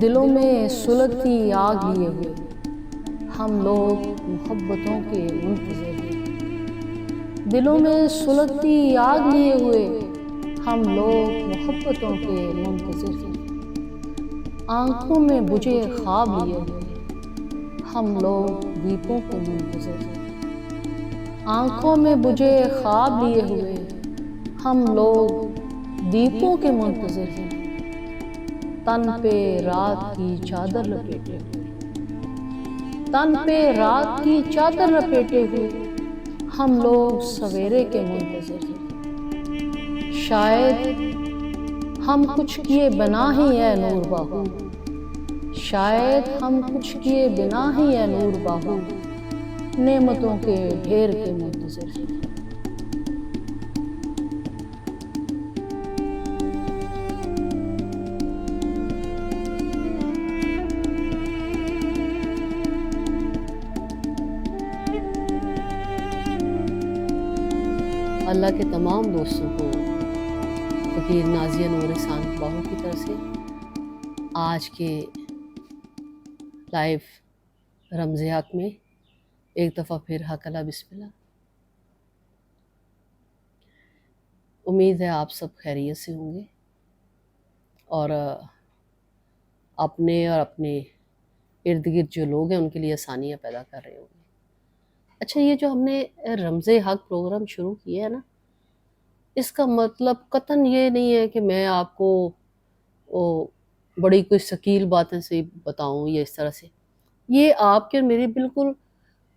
دلوں میں سلگتی آگ لیے ہوئے ہم لوگ محبتوں کے منتظر ہیں۔ دلوں میں سلگتی آگ لیے ہوئے ہم لوگ محبتوں کے منتظر ہیں۔ آنکھوں میں بجھے خواب لیے ہوئے ہم لوگ دیپوں کے منتظر ہیں۔ آنکھوں میں بجھے خواب لیے ہوئے ہم لوگ دیپوں کے منتظر ہیں۔ تن پہ رات کی چادر لپیٹے ہوئے تن پہ رات کی چادر لپیٹے ہوئے ہم لوگ سویرے کے منتظر ہیں۔ شاید ہم کچھ کیے بنا ہی اے نور باہو، شاید ہم کچھ کیے بنا ہی اے نور باہو نعمتوں کے ڈھیر کے منتظر ہیں۔ اللہ کے تمام دوستوں کو فقیر نازیہ نور احسان باہو کی طرف سے آج کے لائیو رمز حق میں ایک دفعہ پھر حق اللہ بسم اللہ۔ امید ہے آپ سب خیریت سے ہوں گے اور اپنے اور اپنے ارد گرد جو لوگ ہیں ان کے لیے آسانیاں پیدا کر رہے ہوں گے۔ اچھا، یہ جو ہم نے رمز حق پروگرام شروع کیا ہے نا، اس کا مطلب قطعاً یہ نہیں ہے کہ میں آپ کو بڑی کوئی ثقیل باتیں سے بتاؤں یا اس طرح سے۔ یہ آپ کے میری بالکل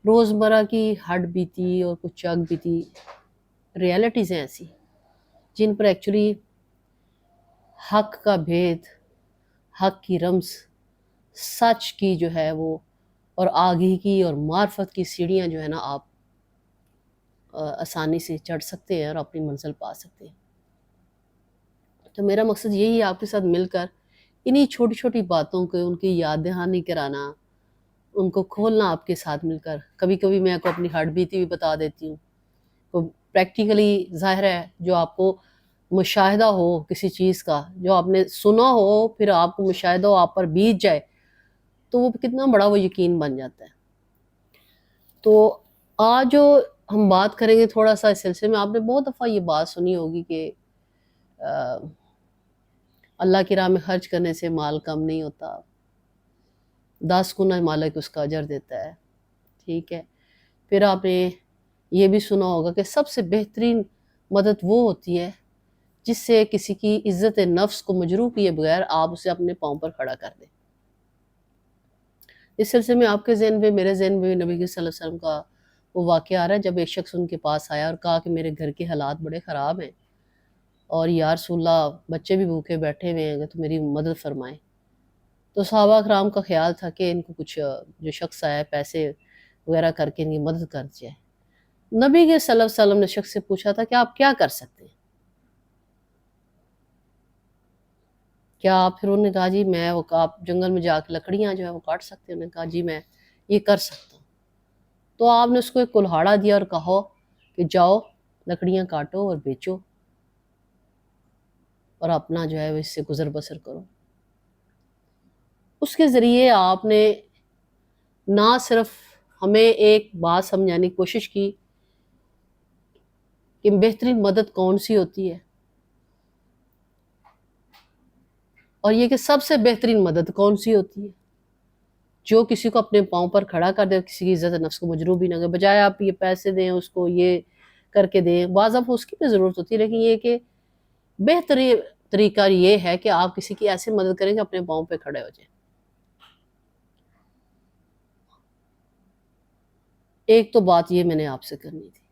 روزمرہ کی ہڈ بیتی اور کچھ چگ بیتی ریالٹیز ہیں ایسی جن پر ایکچولی حق کا بھید، حق کی رمز، سچ کی جو ہے وہ اور آگہی کی اور معرفت کی سیڑھیاں جو ہے نا آپ آسانی سے چڑھ سکتے ہیں اور اپنی منزل پا سکتے ہیں۔ تو میرا مقصد یہی ہے آپ کے ساتھ مل کر انہی چھوٹی چھوٹی باتوں کو ان کی یاد دہانی کرانا، ان کو کھولنا آپ کے ساتھ مل کر۔ کبھی کبھی میں آپ کو اپنی ہڈ بیتی بھی بتا دیتی ہوں، تو پریکٹیکلی ظاہر ہے جو آپ کو مشاہدہ ہو کسی چیز کا، جو آپ نے سنا ہو پھر آپ کو مشاہدہ ہو آپ پر بیت جائے تو وہ کتنا بڑا وہ یقین بن جاتا ہے۔ تو آج جو ہم بات کریں گے تھوڑا سا اس سلسلے میں، آپ نے بہت دفعہ یہ بات سنی ہوگی کہ اللہ کی راہ میں خرچ کرنے سے مال کم نہیں ہوتا، 10 گنا مالک اس کا اجر دیتا ہے، ٹھیک ہے۔ پھر آپ نے یہ بھی سنا ہوگا کہ سب سے بہترین مدد وہ ہوتی ہے جس سے کسی کی عزت نفس کو مجروح کیے بغیر آپ اسے اپنے پاؤں پر کھڑا کر دیں۔ اس سلسلے میں آپ کے ذہن میں میرے ذہن میں نبی صلی اللہ علیہ وسلم کا وہ واقعہ آ رہا ہے جب ایک شخص ان کے پاس آیا اور کہا کہ میرے گھر کے حالات بڑے خراب ہیں اور یا رسول اللہ بچے بھی بھوکے بیٹھے ہوئے ہیں تو میری مدد فرمائیں۔ تو صحابہ کرام کا خیال تھا کہ ان کو کچھ جو شخص آیا ہے پیسے وغیرہ کر کے ان کی مدد کر جائے۔ نبی کے صلی اللہ علیہ وسلم نے شخص سے پوچھا تھا کہ آپ کیا کر سکتے ہیں؟ کیا آپ؟ پھر انہوں نے کہا جی میں آپ جنگل میں جا کے لکڑیاں جو ہے وہ کاٹ سکتے ہیں؟ انہوں نے کہا جی میں یہ کر سکتا ہوں۔ تو آپ نے اس کو ایک کلہاڑا دیا اور کہا کہ جاؤ لکڑیاں کاٹو اور بیچو اور اپنا جو ہے وہ اس سے گزر بسر کرو۔ اس کے ذریعے آپ نے نہ صرف ہمیں ایک بات سمجھانے کی کوشش کی کہ بہترین مدد کون سی ہوتی ہے، اور یہ کہ سب سے بہترین مدد کون سی ہوتی ہے جو کسی کو اپنے پاؤں پر کھڑا کر دے، کسی کی عزت نفس کو مجروح بھی نہ کرے، بجائے آپ یہ پیسے دیں اس کو، یہ کر کے دیں، بعض اب اس کی بھی ضرورت ہوتی ہے، لیکن یہ کہ بہترین طریقہ یہ ہے کہ آپ کسی کی ایسے مدد کریں کہ اپنے پاؤں پہ کھڑے ہو جائیں۔ ایک تو بات یہ میں نے آپ سے کرنی تھی۔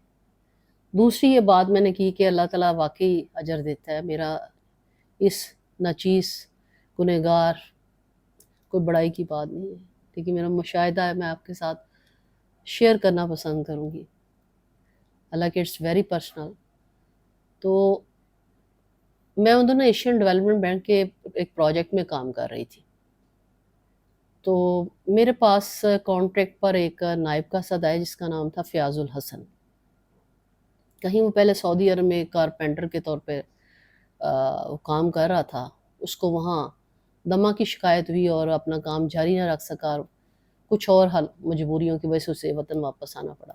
دوسری یہ بات میں نے کی کہ اللہ تعالیٰ واقعی اجر دیتا ہے۔ میرا اس ناچیز گنہگار کوئی بڑائی کی بات نہیں ہے، لیکن میرا مشاہدہ ہے، میں آپ کے ساتھ شیئر کرنا پسند کروں گی، حالانکہ اٹس ویری پرسنل۔ تو میں ان دونوں ایشین ڈیولپمنٹ بینک کے ایک پروجیکٹ میں کام کر رہی تھی، تو میرے پاس کانٹریکٹ پر ایک نائب کا صد آیا جس کا نام تھا فیاض الحسن۔ کہیں وہ پہلے سعودی عرب میں کارپینٹر کے طور پہ وہ کام کر رہا تھا، اس کو وہاں دمہ کی شکایت ہوئی اور اپنا کام جاری نہ رکھ سکا، اور کچھ اور مجبوریوں کی وجہ سے اسے وطن واپس آنا پڑا.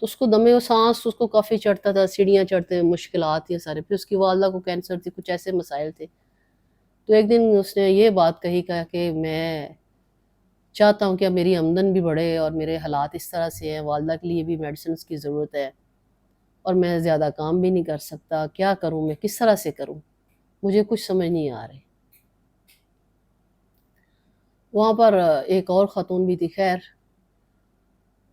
تو اس کو دمے و سانس اس کو کافی چڑھتا تھا، سیڑھیاں چڑھتے مشکلات یہ سارے. پھر اس کی والدہ کو کینسر تھی، کچھ ایسے مسائل تھے. تو ایک دن اس نے یہ بات کہی کہ میں چاہتا ہوں کہ میری آمدن بھی بڑھے اور میرے حالات اس طرح سے ہیں، والدہ کے لیے بھی میڈیسنس کی ضرورت ہے اور میں زیادہ کام بھی نہیں کر سکتا، کیا کروں میں، کس طرح سے کروں، مجھے کچھ سمجھ نہیں آ رہی. وہاں پر ایک اور خاتون بھی تھی. خیر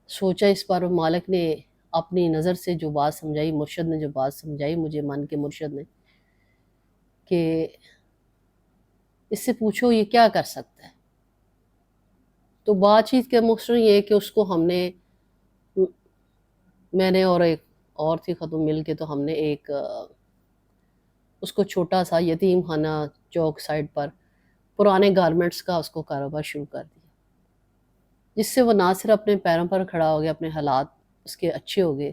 سوچا اس پر، مالک نے اپنی نظر سے جو بات سمجھائی، مرشد نے جو بات سمجھائی مجھے، من کے مرشد نے، کہ اس سے پوچھو یہ کیا کر سکتا ہے. تو بات چیت کا مقصد یہ ہے کہ اس کو ہم نے، میں نے اور ایک اور تھی خاتون مل کے، تو ہم نے ایک اس کو چھوٹا سا یتیم خانہ چوک سائڈ پر پرانے گارمنٹس کا اس کو کاروبار شروع کر دیا، جس سے وہ نہ صرف اپنے پیروں پر کھڑا ہو گیا، اپنے حالات اس کے اچھے ہو گئے،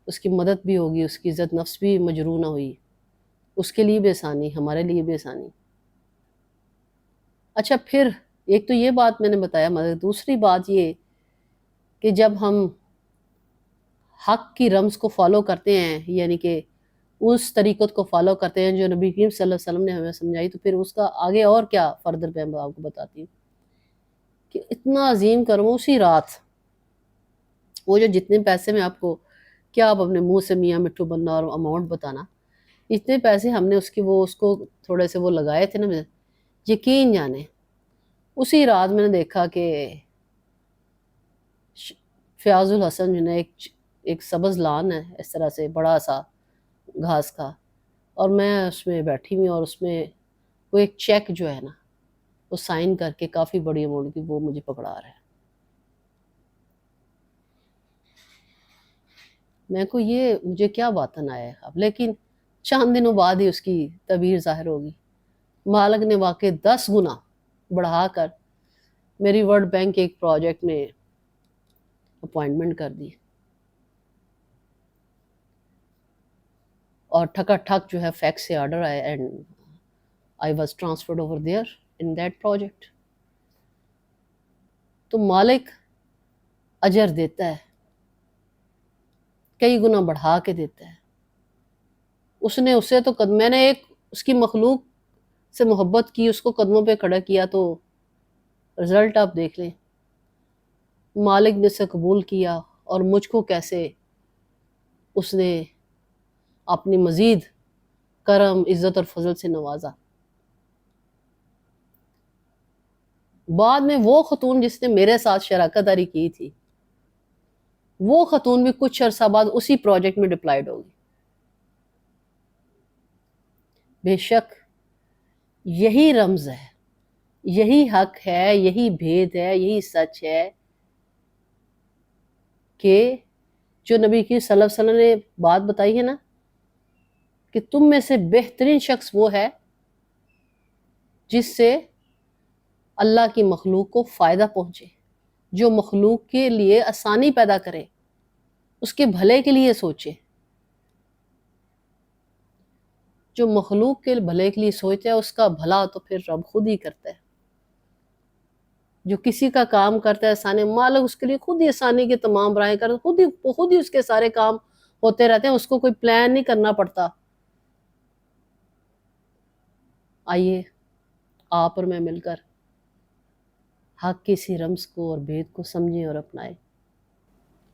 اس کی مدد بھی ہوگی، اس کی عزت نفس بھی مجروح نہ ہوئی، اس کے لیے بھی آسانی، ہمارے لیے بھی آسانی. اچھا پھر ایک تو یہ بات میں نے بتایا، مگر دوسری بات یہ کہ جب ہم حق کی رمز کو فالو کرتے ہیں، یعنی کہ اس طریقت کو فالو کرتے ہیں جو نبی کریم صلی اللہ علیہ وسلم نے ہمیں سمجھائی، تو پھر اس کا آگے اور کیا فردر پہ میں آپ کو بتاتی ہوں کہ اتنا عظیم کرم اسی رات، وہ جو جتنے پیسے میں آپ کو کیا آپ اپنے منہ سے میاں مٹھو بننا اور اماؤنٹ بتانا، اتنے پیسے ہم نے اس کی اس کو تھوڑے سے وہ لگائے تھے نا، یقین جانے اسی رات میں نے دیکھا کہ فیاض الحسن جو ہے ایک سبز لان ہے اس طرح سے بڑا سا گھاس کا، اور میں اس میں بیٹھی ہوئی، اور اس میں وہ ایک چیک جو ہے نا وہ سائن کر کے کافی بڑی اماؤنٹ کی وہ مجھے پکڑا رہا ہے. میں کو یہ مجھے کیا باتن آیا ہے اب، لیکن چند دنوں بعد ہی اس کی تعبیر ظاہر ہوگی. مالک نے واقع 10 گنا بڑھا کر میری ورلڈ بینک کے ایک پروجیکٹ میں اپوائنٹمنٹ کر دی، اور ٹھکا ٹھک جو ہے فیکس سے آرڈر آیا، and I was transferred over there in that project. تو مالک اجر دیتا ہے، کئی گنا بڑھا کے دیتا ہے. اس نے اسے تو میں نے ایک اس کی مخلوق سے محبت کی، اس کو قدموں پہ کھڑا کیا، تو رزلٹ آپ دیکھ لیں. مالک نے اسے قبول کیا، اور مجھ کو کیسے اس نے اپنی مزید کرم عزت اور فضل سے نوازا. بعد میں وہ خاتون جس نے میرے ساتھ شراکت داری کی تھی، وہ خاتون بھی کچھ عرصہ بعد اسی پروجیکٹ میں ڈپلائیڈ ہوگی. بے شک یہی رمز ہے، یہی حق ہے، یہی بھید ہے، یہی سچ ہے کہ جو نبی کی صلی اللہ علیہ وسلم نے بات بتائی ہے نا کہ تم میں سے بہترین شخص وہ ہے جس سے اللہ کی مخلوق کو فائدہ پہنچے، جو مخلوق کے لیے آسانی پیدا کرے، اس کے بھلے کے لیے سوچے. جو مخلوق کے بھلے کے لیے سوچتا ہے اس کا بھلا تو پھر رب خود ہی کرتا ہے. جو کسی کا کام کرتا ہے آسانی، مالک اس کے لیے خود ہی آسانی کے تمام راہیں کرتا ہے، خود ہی اس کے سارے کام ہوتے رہتے ہیں، اس کو کوئی پلان نہیں کرنا پڑتا. آئیے آپ اور میں مل کر حق کی اسی رمز کو اور بھید کو سمجھیں اور اپنائیں.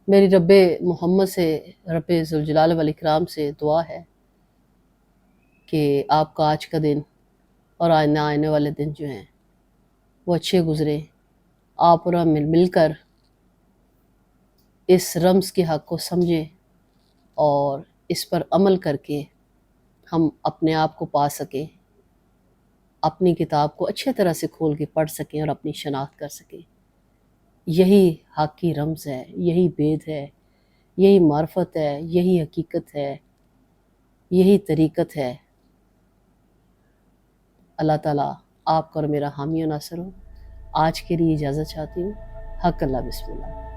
میری رب محمد سے، رب ذوالجلال والاکرام سے دعا ہے کہ آپ کا آج کا دن اور آنے والے دن جو ہیں وہ اچھے گزریں. آپ اور ہم مل کر اس رمز کے حق کو سمجھیں اور اس پر عمل کر کے ہم اپنے آپ کو پا سکیں، اپنی کتاب کو اچھے طرح سے کھول کے پڑھ سکیں اور اپنی شناخت کر سکیں. یہی حق کی رمز ہے، یہی بید ہے، یہی معرفت ہے، یہی حقیقت ہے، یہی طریقت ہے. اللہ تعالیٰ آپ کا اور میرا حامی و ناصر ہو. آج کے لیے اجازت چاہتی ہوں. حق اللہ، بسم اللہ.